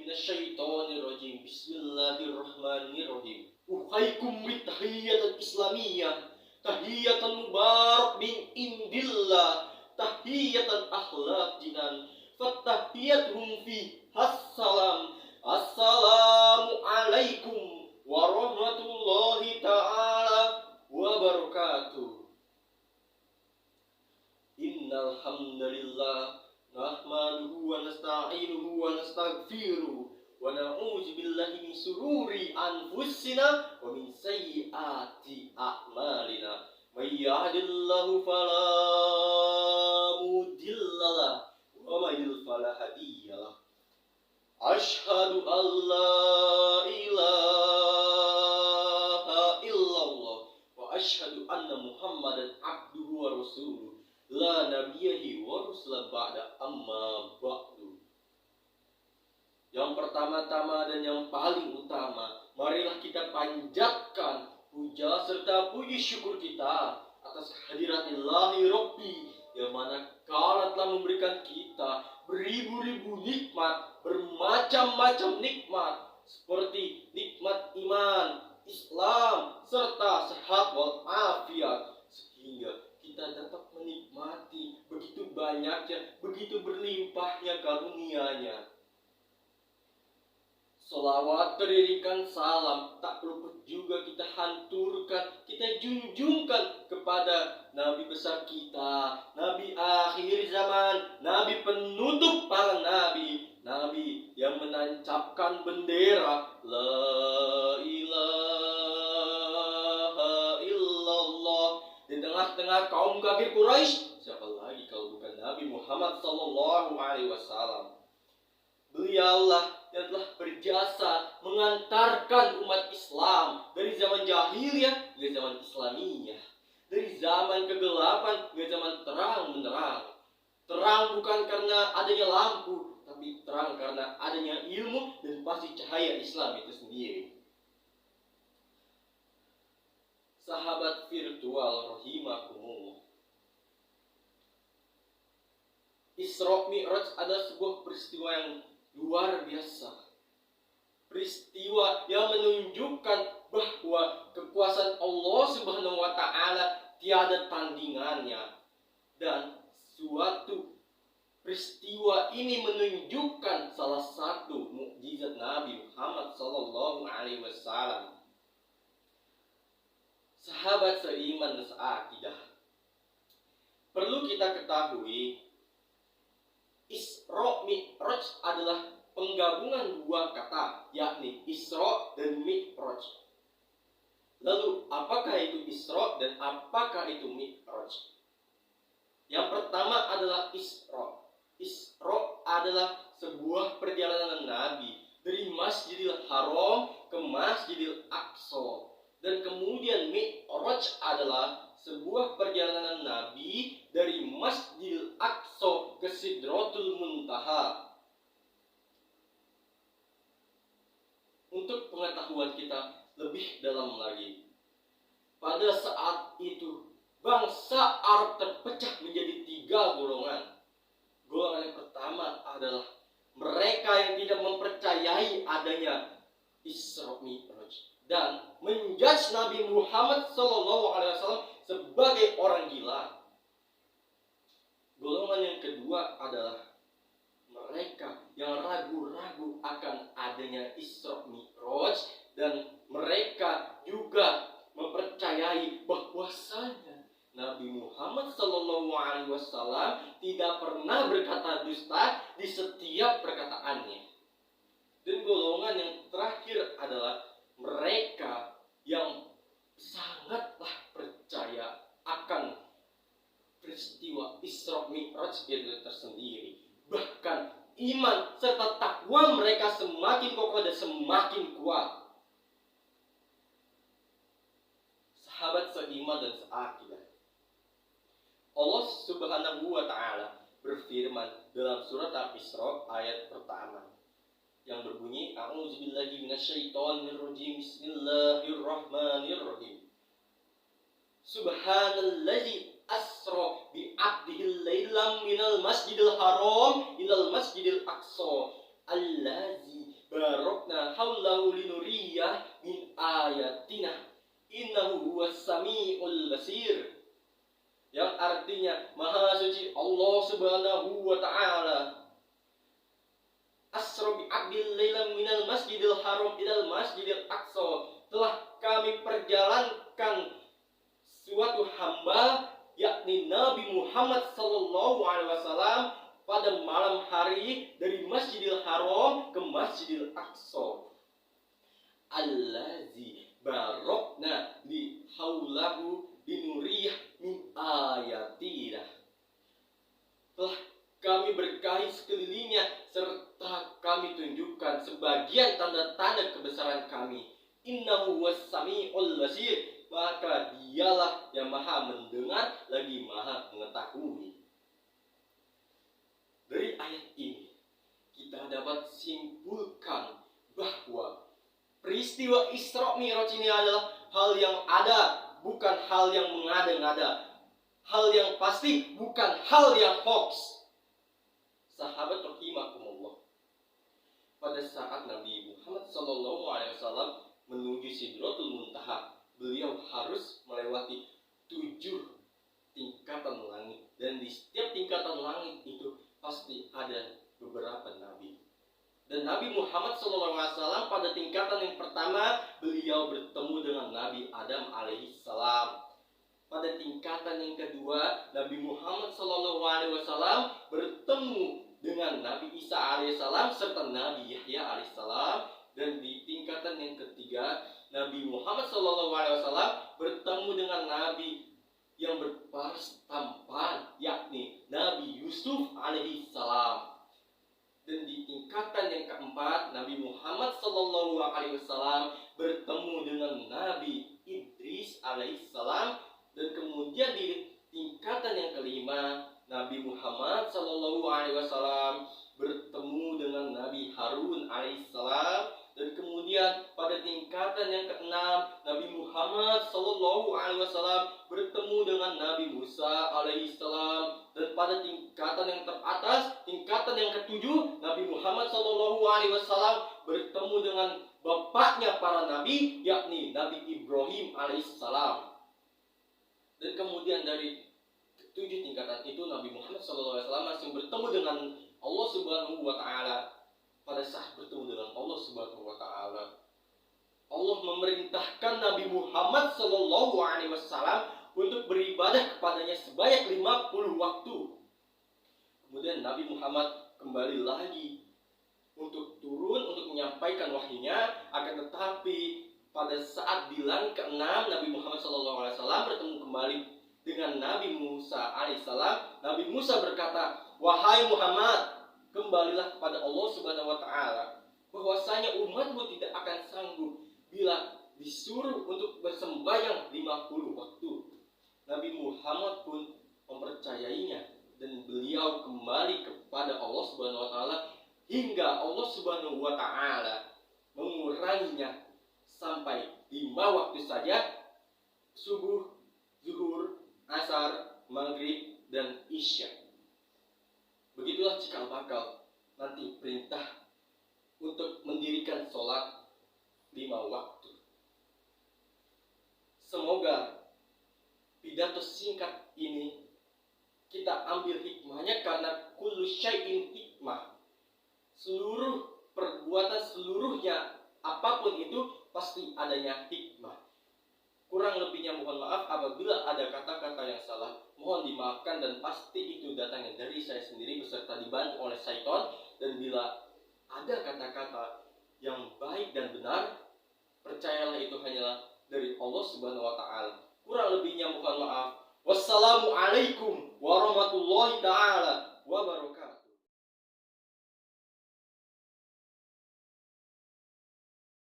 minasyaitonirrajim. Bismillahirrahmanirrahim. Uhaikum bitahiyatan islamiyah, tahiyatan mubarak min indillah, tahiyatan akhlaq jinan, fatahiyatuhum fi assalam. Assalamu alaikum warahmatullahi ta'ala wabarakatuh. Innal hamdalillah nahmaduhu wa nasta'inuhu wa nastaghfiruh wa na'udzu billahi min sururi anfusina wa min sayyiati a'malina. May yahdihillahu fala mudhillalah wa may yudlil fala hadiyalah. Asyhadu an la ilaha illallah wa asyhadu anna Muhammadan abduhu wa rasuluh. La nabiyahi wa rusula ba'da amma ba'du. Yang pertama-tama dan yang paling utama, marilah kita panjatkan puja serta puji syukur kita atas kehadirat Ilahi Rabbi yang mana Kala telah memberikan kita beribu-ribu nikmat, bermacam-macam nikmat, seperti nikmat iman, Islam, serta sehat walafiat, sehingga kita dapat menikmati begitu banyaknya, begitu berlimpahnya karunia-Nya. Salawat terdirikan salam tak luput juga kita hanturkan, kita junjungkan kepada Nabi besar kita, Nabi akhir zaman, Nabi penutup para nabi, Nabi yang menancapkan bendera La ilaha illallah di tengah-tengah kaum kafir Quraisy. Siapa lagi kalau bukan Nabi Muhammad sallallahu alaihi wasallam. Beliaulah yang telah berjasa mengantarkan umat Islam dari zaman jahiliyah ke zaman Islamiyah, dari zaman kegelapan ke zaman terang benderang. Terang bukan karena adanya lampu, tapi terang karena adanya ilmu dan pasti cahaya Islam itu sendiri. Sahabat virtual rahimakumullah, Isra Mi'raj adalah sebuah peristiwa yang luar biasa. Peristiwa yang menunjukkan bahwa kekuasaan Allah Subhanahu wa Ta'ala tiada tandingannya. Dan suatu peristiwa ini menunjukkan salah satu mukjizat Nabi Muhammad sallallahu alaihi wasallam. Sahabat seiman dan seakidah, perlu kita ketahui Isra Mi'raj adalah penggabungan dua kata, yakni Isra dan Mi'raj. Lalu apakah itu Isra dan apakah itu Mi'raj? Yang pertama adalah Isra. Isra adalah sebuah perjalanan Nabi dari Masjidil Haram ke Masjidil Aqsa. Dan kemudian Mi'raj adalah sebuah perjalanan Nabi dari Masjidil Aqsa ke Sidratul Muntaha. Untuk pengetahuan kita lebih dalam lagi, pada saat itu bangsa Arab terpecah menjadi 3 golongan. Golongan yang pertama adalah mereka yang tidak mempercayai adanya Isra Mi'raj dan menjudge Nabi Muhammad SAW sebagai orang gila. Golongan yang kedua adalah mereka yang ragu-ragu akan adanya Isra Mi'raj dan mereka juga mempercayai bahwasanya Nabi Muhammad SAW tidak pernah berkata dusta di setiap perkataannya. Dan golongan yang terakhir adalah mereka yang sangatlah percaya akan peristiwa Isra Mi'raj itu tersendiri. Bahkan iman serta takwa mereka semakin kokoh dan semakin kuat. Sahabat seiman dan seakidah, Allah Subhanahu wa Ta'ala berfirman dalam surat Al-Isra ayat pertama yang berbunyi, A'udzubillahi minasyaitonirrajim, Bismillahirrahmanirrahim. Subhanallazi asra bi 'abdihil lailam minal masjidil haram ilal masjidil aqsa allazi barokna haulahu linuriyah min ayatina innahu huwas samiul basir. Yang artinya Maha Suci Allah Subhanahu wa taala. Asra bi abdil lailam minal masjidil haram ilal masjidil aqsa. Telah kami perjalankan suatu hamba, yakni Nabi Muhammad sallallahu alaihi wasallam, pada malam hari dari Masjidil Haram ke Masjidil Aqsa. Allazi barokna li haulahu linuriyah min ayatina. Telah kami berkahi sekelilingnya serta kami tunjukkan sebagian tanda-tanda kebesaran kami. Innahu was-sami'ul basir, maka dialah yang maha mendengar lagi maha mengetahui. Dari ayat ini kita dapat simpulkan bahwa peristiwa Isra Mi'raj ini adalah hal yang ada, bukan hal yang mengada-ngada. Hal yang pasti, bukan hal yang hoax. Sahabat rahimakumullah, pada saat Nabi Muhammad SAW menuju Sidratul Muntaha, beliau harus melewati 7 tingkatan langit, dan di setiap tingkatan langit itu pasti ada beberapa nabi. Dan Nabi Muhammad SAW pada tingkatan yang pertama, beliau bertemu dengan Nabi Adam alaihissalam. Pada tingkatan yang kedua, Nabi Muhammad SAW bertemu dengan Nabi Isa alaihissalam serta Nabi Yahya alaihissalam. Dan di tingkatan yang ketiga, Nabi Muhammad SAW bertemu dengan Nabi yang berparas tampan, yakni Nabi Yusuf alaihissalam. Dan di tingkatan yang keempat, Nabi Muhammad SAW bertemu dengan Nabi Idris alaihissalam. Dan kemudian di tingkatan yang kelima, Nabi Muhammad SAW bertemu dengan Nabi Harun alaihissalam. Dan kemudian pada tingkatan yang keenam, Nabi Muhammad SAW bertemu dengan Nabi Musa alaihissalam. Dan pada tingkatan yang teratas, tingkatan yang ketujuh, Nabi Muhammad SAW bertemu dengan bapaknya para nabi, yakni Nabi Ibrahim alaihissalam. Dan kemudian dari 7 tingkatan itu, Nabi Muhammad SAW langsung bertemu dengan Allah Subhanahu wa taala. Pada saat bertemu dengan Allah Subhanahu wa taala, Allah memerintahkan Nabi Muhammad SAW untuk beribadah kepadanya sebanyak 50 waktu. Kemudian Nabi Muhammad kembali lagi untuk turun untuk menyampaikan wahyunya. Akan tetapi pada saat di langit ke-6, Nabi Muhammad SAW bertemu kembali dengan Nabi Musa alaihissalam. Nabi Musa berkata, "Wahai Muhammad, kembalilah kepada Allah Subhanahu wa taala, bahwasanya umatmu tidak akan sanggup bila disuruh untuk bersembahyang 50 waktu." Nabi Muhammad pun mempercayainya, dan beliau kembali kepada Allah Subhanahu wa taala hingga Allah Subhanahu wa taala menguranginya sampai 5 waktu saja: subuh, zuhur, asar, maghrib, dan isya. Begitulah cikal bakal nanti perintah untuk mendirikan sholat 5 waktu. Semoga pidato singkat ini kita ambil hikmahnya, karena kullu syai'in hikmah. Seluruh perbuatan, seluruhnya apapun itu pasti adanya hikmah. Kurang lebihnya mohon maaf apabila ada kata-kata yang salah, mohon dimaafkan, dan pasti itu datangnya dari saya sendiri beserta dibantu oleh syaitan. Dan bila ada kata-kata yang baik dan benar, percayalah itu hanyalah dari Allah Subhanahu wa taala. Kurang lebihnya mohon maaf. Wassalamualaikum warahmatullahi taala wabarakatuh.